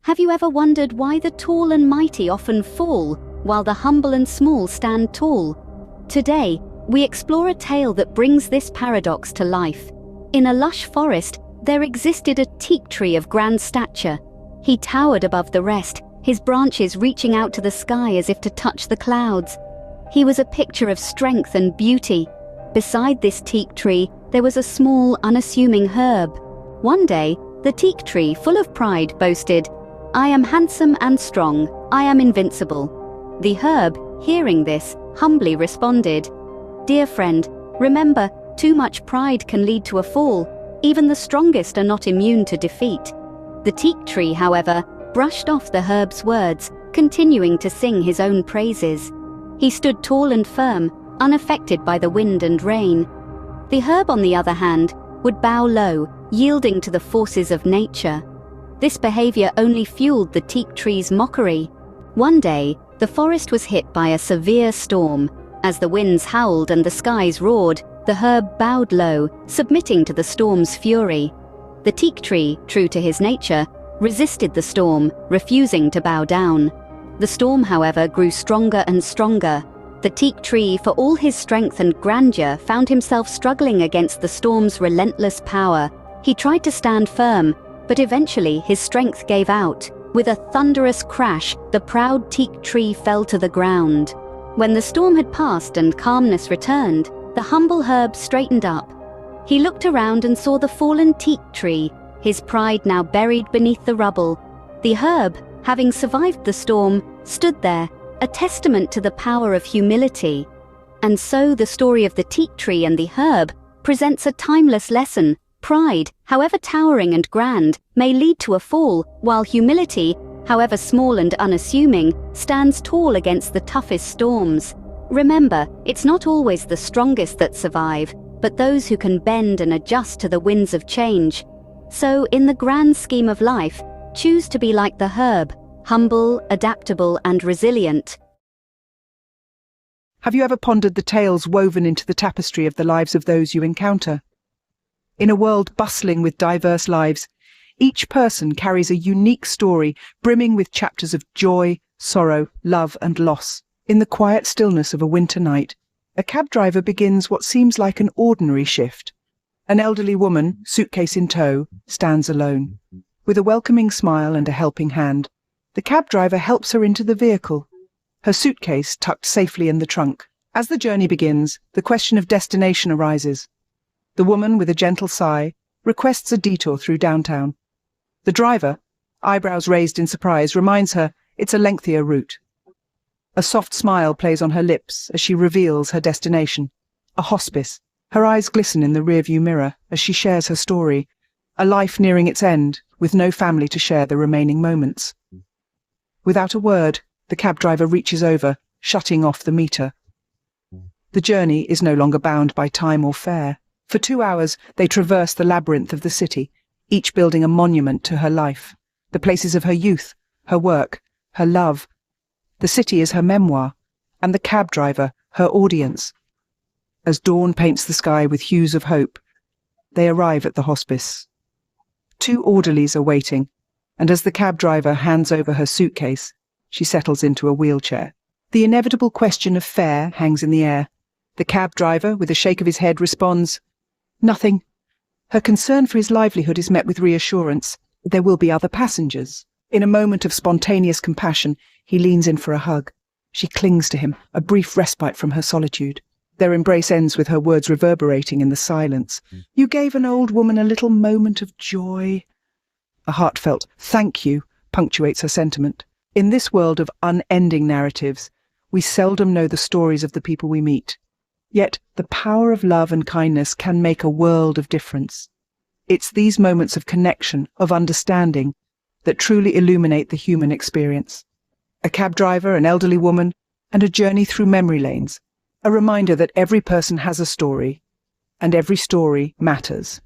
Have you ever wondered why the tall and mighty often fall, while the humble and small stand tall? Today, we explore a tale that brings this paradox to life. In a lush forest, there existed a teak tree of grand stature. He towered above the rest, his branches reaching out to the sky as if to touch the clouds. He was a picture of strength and beauty. Beside this teak tree, there was a small, unassuming herb. One day, the teak tree, full of pride, boasted, "I am handsome and strong. I am invincible." The herb, hearing this, humbly responded, "Dear friend, remember, too much pride can lead to a fall. Even the strongest are not immune to defeat." The teak tree, however, brushed off the herb's words, continuing to sing his own praises. He stood tall and firm, unaffected by the wind and rain. The herb, on the other hand, would bow low, yielding to the forces of nature. This behavior only fueled the teak tree's mockery. One day, the forest was hit by a severe storm. As the winds howled and the skies roared, the herb bowed low, submitting to the storm's fury. The teak tree, true to his nature, resisted the storm, refusing to bow down. The storm, however, grew stronger and stronger. The teak tree, for all his strength and grandeur, found himself struggling against the storm's relentless power. He tried to stand firm, but eventually his strength gave out. With a thunderous crash, the proud teak tree fell to the ground. When the storm had passed and calmness returned, the humble herb straightened up. He looked around and saw the fallen teak tree, his pride now buried beneath the rubble. The herb, having survived the storm, stood there, a testament to the power of humility. And so the story of the teak tree and the herb presents a timeless lesson. Pride, however towering and grand, may lead to a fall, while humility, however small and unassuming, stands tall against the toughest storms. Remember, it's not always the strongest that survive, but those who can bend and adjust to the winds of change. So, in the grand scheme of life, choose to be like the herb, humble, adaptable, and resilient. Have you ever pondered the tales woven into the tapestry of the lives of those you encounter? In a world bustling with diverse lives, each person carries a unique story brimming with chapters of joy, sorrow, love, and loss. In the quiet stillness of a winter night, a cab driver begins what seems like an ordinary shift. An elderly woman, suitcase in tow, stands alone. With a welcoming smile and a helping hand, the cab driver helps her into the vehicle, her suitcase tucked safely in the trunk. As the journey begins, the question of destination arises. The woman, with a gentle sigh, requests a detour through downtown. The driver, eyebrows raised in surprise, reminds her it's a lengthier route. A soft smile plays on her lips as she reveals her destination, a hospice. Her eyes glisten in the rearview mirror as she shares her story, a life nearing its end, with no family to share the remaining moments. Without a word, the cab driver reaches over, shutting off the meter. The journey is no longer bound by time or fare. For 2 hours, they traverse the labyrinth of the city, each building a monument to her life, the places of her youth, her work, her love. The city is her memoir, and the cab driver, her audience. As dawn paints the sky with hues of hope, they arrive at the hospice. 2 orderlies are waiting, and as the cab driver hands over her suitcase, she settles into a wheelchair. The inevitable question of fare hangs in the air. The cab driver, with a shake of his head, responds, "Nothing." Her concern for his livelihood is met with reassurance. There will be other passengers. In a moment of spontaneous compassion, he leans in for a hug. She clings to him, a brief respite from her solitude. Their embrace ends with her words reverberating in the silence. "You gave an old woman a little moment of joy." A heartfelt "thank you" punctuates her sentiment. In this world of unending narratives, we seldom know the stories of the people we meet. Yet the power of love and kindness can make a world of difference. It's these moments of connection, of understanding, that truly illuminate the human experience. A cab driver, an elderly woman, and a journey through memory lanes. A reminder that every person has a story, and every story matters.